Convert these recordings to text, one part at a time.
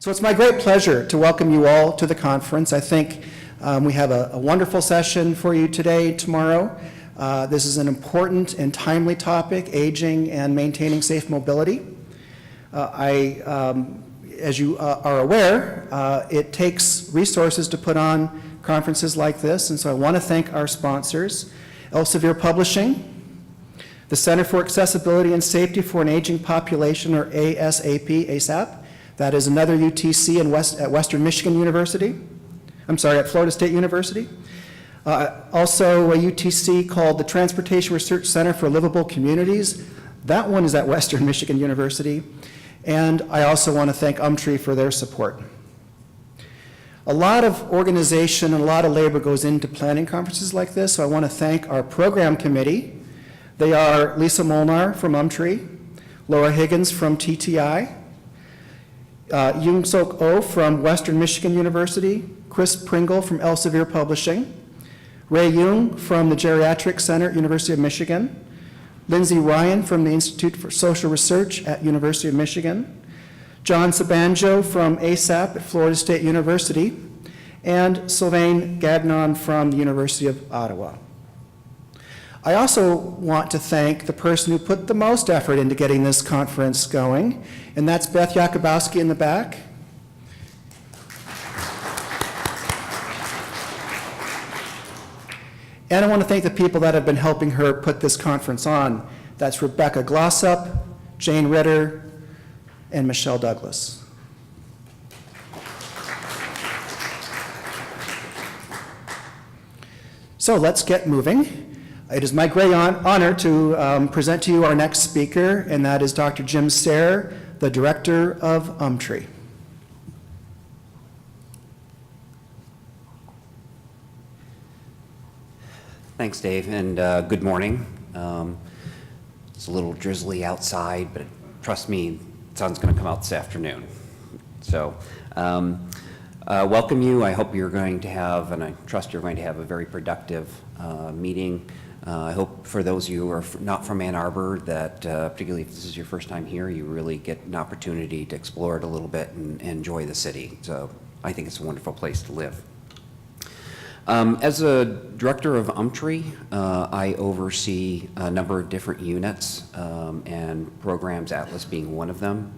So it's my great pleasure to welcome you all to the conference. I think we have a wonderful session for you today, tomorrow. This is an important and timely topic, aging and maintaining safe mobility. As you are aware, it takes resources to put on conferences like this, and so I want to thank our sponsors, Elsevier Publishing, the Center for Accessibility and Safety for an Aging Population, or ASAP. That is another UTC at Western Michigan University. I'm sorry, at Florida State University. Also a UTC called the Transportation Research Center for Livable Communities. That one is at Western Michigan University. And I also want to thank UMTRI for their support. A lot of organization and a lot of labor goes into planning conferences like this, so I want to thank our program committee. They are Lisa Molnar from UMTRI, Laura Higgins from TTI, Young Sok Oh from Western Michigan University, Chris Pringle from Elsevier Publishing, Ray Jung from the Geriatric Center at University of Michigan, Lindsay Ryan from the Institute for Social Research at University of Michigan, John Sabanjo from ASAP at Florida State University, and Sylvain Gagnon from the University of Ottawa. I also want to thank the person who put the most effort into getting this conference going, and that's Beth Jakubowski in the back. And I want to thank the people that have been helping her put this conference on. That's Rebecca Glossop, Jane Ritter, and Michelle Douglas. So let's get moving. It is my great honor to present to you our next speaker, and that is Dr. Jim Sayre, the director of UMTRI. Thanks, Dave, and good morning. It's a little drizzly outside, but trust me, the sun's going to come out this afternoon. So, welcome you. I hope you're going to have, and I trust you're going to have a very productive meeting. I hope for those of you who are not from Ann Arbor that, particularly if this is your first time here, you really get an opportunity to explore it a little bit and enjoy the city. So I think it's a wonderful place to live. As a director of UMTRI, I oversee a number of different units and programs, Atlas being one of them.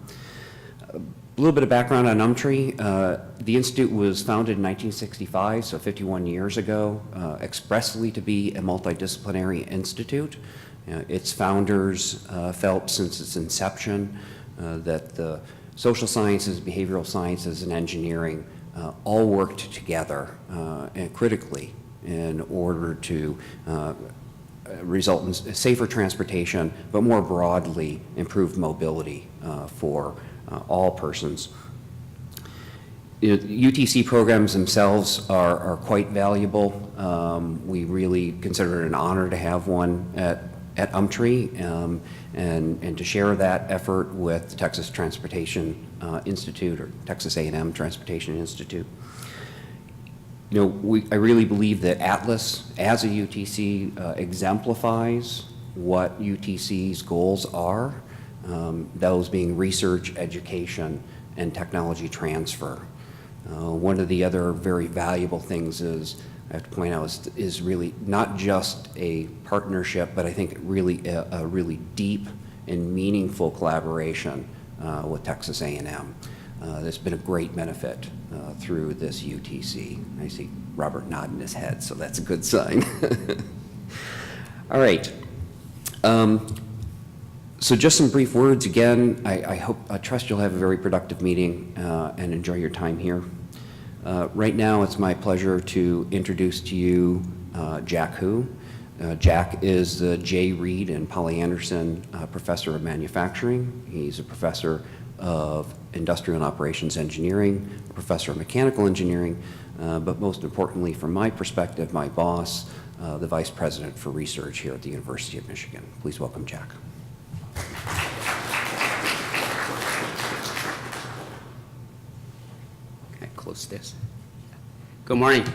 A little bit of background on UMTRI. The Institute was founded in 1965, so 51 years ago, expressly to be a multidisciplinary institute. Its founders felt since its inception that the social sciences, behavioral sciences, and engineering all worked together and critically in order to result in safer transportation, but more broadly, improved mobility for all persons. UTC programs themselves are quite valuable. We really consider it an honor to have one at UMTRI and to share that effort with the Texas Transportation Institute, or Texas A&M Transportation Institute. You know, I really believe that Atlas as a UTC exemplifies what UTC's goals are, those being research, education, and technology transfer. One of the other very valuable things is, I have to point out, is really not just a partnership, but I think really a really deep and meaningful collaboration with Texas A&M. There's been a great benefit through this UTC. I see Robert nodding his head, so that's a good sign. All right. So just some brief words again. I trust you'll have a very productive meeting and enjoy your time here. Right now, it's my pleasure to introduce to you Jack Hu. Jack is the J. Reed and Polly Anderson Professor of Manufacturing. He's a professor of Industrial and Operations Engineering, a professor of Mechanical Engineering, but most importantly, from my perspective, my boss, the Vice President for Research here at the University of Michigan. Please welcome Jack. Okay, close this. Good morning.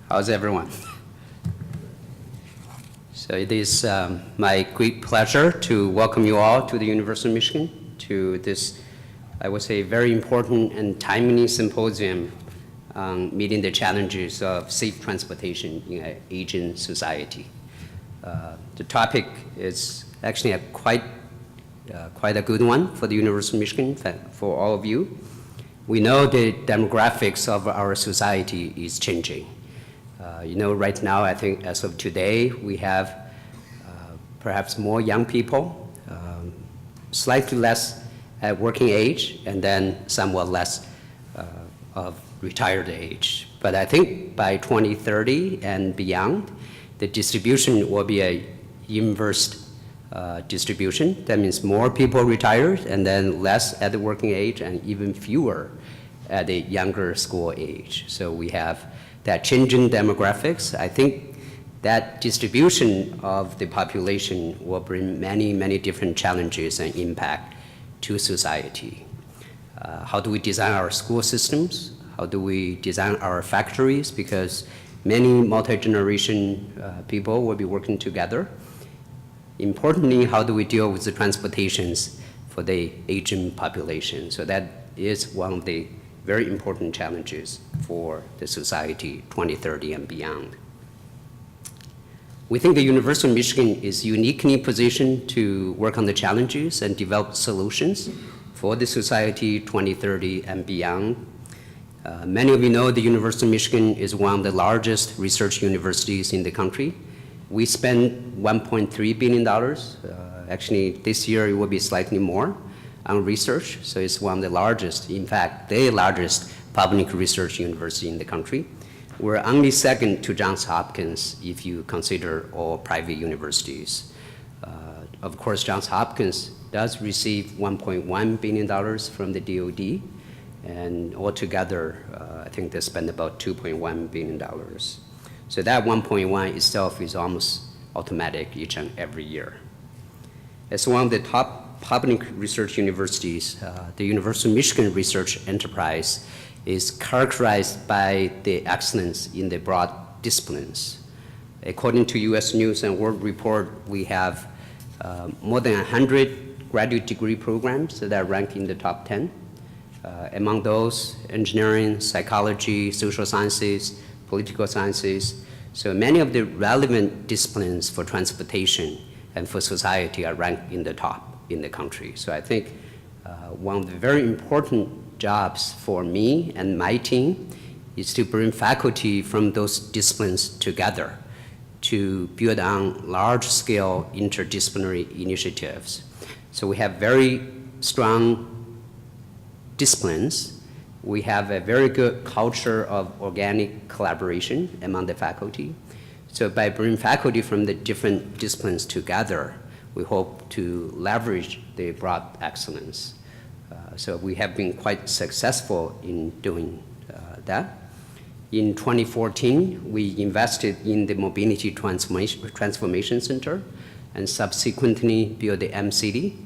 How's everyone? So it is my great pleasure to welcome you all to the University of Michigan to this I would say, very important and timely symposium on meeting the challenges of safe transportation in an aging society. The topic is actually quite a good one for the University of Michigan, for all of you. We know the demographics of our society is changing. Right now, I think as of today, we have perhaps more young people, slightly less at working age, and then somewhat less of retired age. But I think by 2030 and beyond, the distribution will be a inverse distribution. That means more people retired and then less at the working age and even fewer at the younger school age. So we have that changing demographics. I think that distribution of the population will bring many, many different challenges and impact to society. How do we design our school systems? How do we design our factories? Because many multi-generation people will be working together. Importantly, how do we deal with the transportations for the aging population? So that is one of the very important challenges for the society 2030 and beyond. We think the University of Michigan is uniquely positioned to work on the challenges and develop solutions for the society 2030 and beyond. Many of you know the University of Michigan is one of the largest research universities in the country. We spend $1.3 billion. Actually, this year it will be slightly more on research, so it's one of the largest, in fact, the largest public research university in the country. We're only second to Johns Hopkins if you consider all private universities. Of course, Johns Hopkins does receive $1.1 billion from the DoD, and altogether, I think they spend about $2.1 billion. So that 1.1 itself is almost automatic each and every year. As one of the top public research universities, the University of Michigan research enterprise is characterized by the excellence in the broad disciplines. According to U.S. News and World Report, we have more than 100 graduate degree programs that rank in the top 10. Among those, engineering, psychology, social sciences, political sciences. So many of the relevant disciplines for transportation and for society are ranked in the top in the country. So I think one of the very important jobs for me and my team is to bring faculty from those disciplines together to build on large-scale interdisciplinary initiatives. So we have very strong disciplines. We have a very good culture of organic collaboration among the faculty. So by bringing faculty from the different disciplines together, we hope to leverage the broad excellence. So we have been quite successful in doing that. In 2014, we invested in the Mobility Transformation Center and subsequently built the MCD.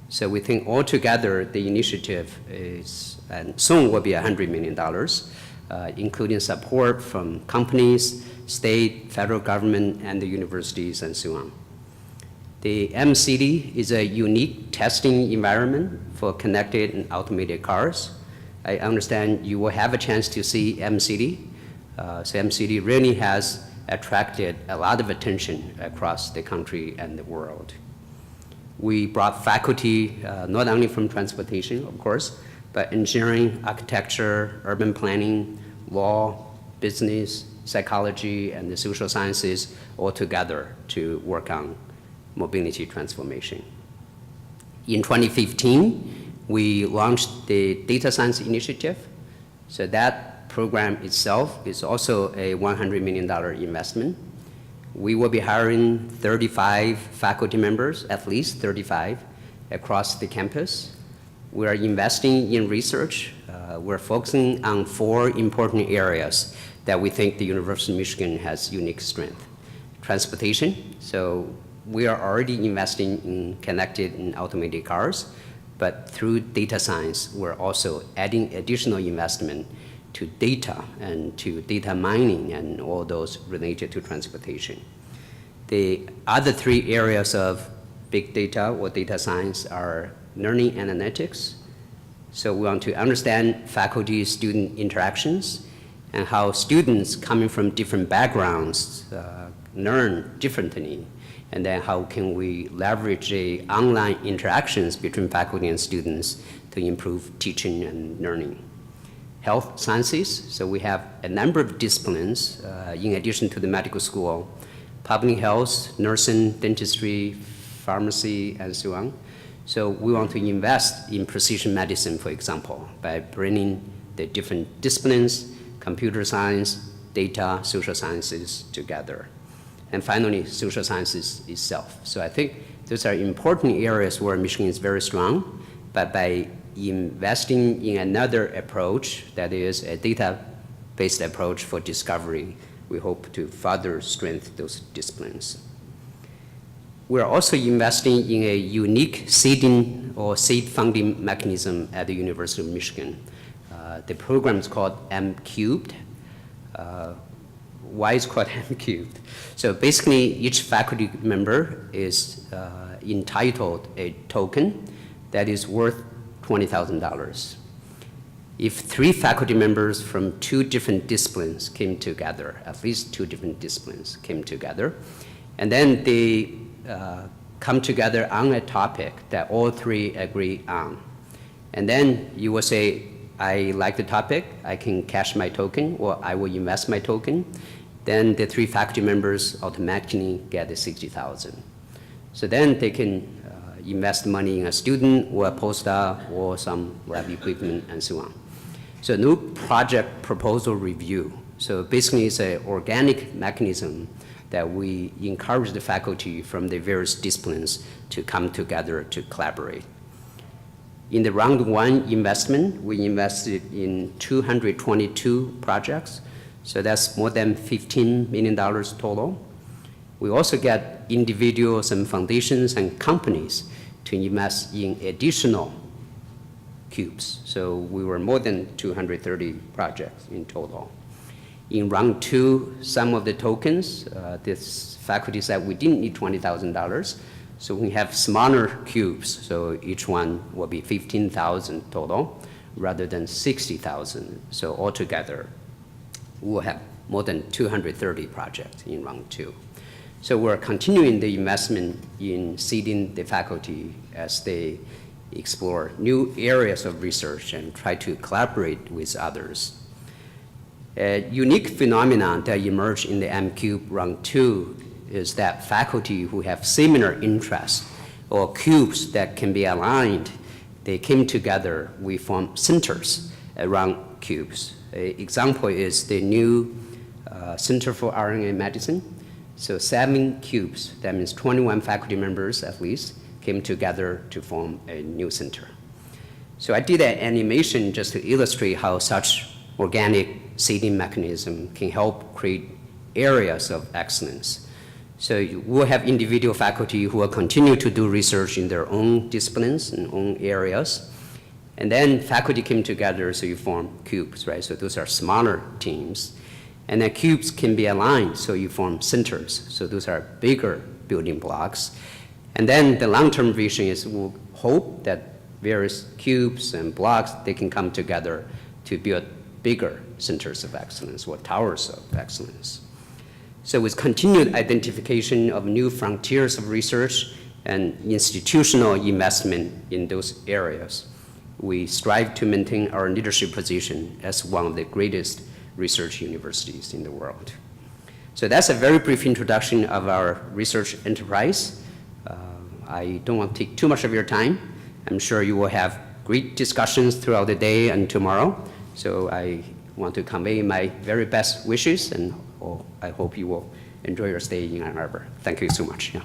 So we think altogether the initiative is, and soon will be $100 million, including support from companies, state, federal government, and the universities, and so on. The MCD is a unique testing environment for connected and automated cars. I understand you will have a chance to see MCD. So MCD really has attracted a lot of attention across the country and the world. We brought faculty not only from transportation, of course, but engineering, architecture, urban planning, law, business, psychology, and the social sciences all together to work on mobility transformation. In 2015, we launched the Data Science Initiative. So that program itself is also a $100 million investment. We will be hiring 35 faculty members, at least 35, across the campus. We are investing in research. We're focusing on 4 important areas that we think the University of Michigan has unique strength. Transportation, so we are already investing in connected and automated cars, but through data science, we're also adding additional investment to data and to data mining and all those related to transportation. The other 3 areas of big data or data science are learning analytics, So we want to understand faculty-student interactions and how students coming from different backgrounds learn differently, and then how can we leverage the online interactions between faculty and students to improve teaching and learning. Health sciences, so we have a number of disciplines in addition to the medical school: public health, nursing, dentistry, pharmacy, and so on. So we want to invest in precision medicine, for example, by bringing the different disciplines, computer science, data, social sciences together. And finally, social sciences itself. So I think those are important areas where Michigan is very strong, but by investing in another approach, that is a data-based approach for discovery, we hope to further strengthen those disciplines. We're also investing in a unique seeding or seed funding mechanism at the University of Michigan. The program is called M-Cubed. Why is it called M-Cubed? So basically, each faculty member is entitled a token that is worth $20,000. If 3 faculty members from 2 different disciplines came together, at least 2 different disciplines came together, and then they come together on a topic that all 3 agree on. And then you will say, I like the topic, I can cash my token, or I will invest my token. Then the 3 faculty members automatically get the $60,000. So then they can invest money in a student or a postdoc or some lab equipment and so on. So no project proposal review. So basically it's an organic mechanism that we encourage the faculty from the various disciplines to come together to collaborate. In the round 1 investment, we invested in 222 projects. So that's more than $15 million total. We also get individuals and foundations and companies to invest in additional cubes. So we were more than 230 projects in total. In round 2, some of the tokens, this faculty said we didn't need $20,000, so we have smaller cubes. So each one will be $15,000 total rather than $60,000. So altogether, we'll have more than 230 projects in round 2. So we're continuing the investment in seeding the faculty as they explore new areas of research and try to collaborate with others. A unique phenomenon that emerged in the M-Cube round 2 is that faculty who have similar interests or cubes that can be aligned, they came together, we form centers around cubes. An example is the new Center for RNA Medicine. So 7 cubes, that means 21 faculty members at least, came together to form a new center. So I did an animation just to illustrate how such organic seeding mechanism can help create areas of excellence. So we'll have individual faculty who will continue to do research in their own disciplines and own areas. And then faculty came together, so you form cubes, right? So those are smaller teams. And then cubes can be aligned, so you form centers. So those are bigger building blocks. And then the long-term vision is we'll hope that various cubes and blocks, they can come together to build bigger centers of excellence or towers of excellence. So with continued identification of new frontiers of research and institutional investment in those areas, we strive to maintain our leadership position as one of the greatest research universities in the world. So that's a very brief introduction of our research enterprise. I don't want to take too much of your time. I'm sure you will have great discussions throughout the day and tomorrow. So I want to convey my very best wishes, and I hope you will enjoy your stay in Ann Arbor. Thank you so much. Yeah.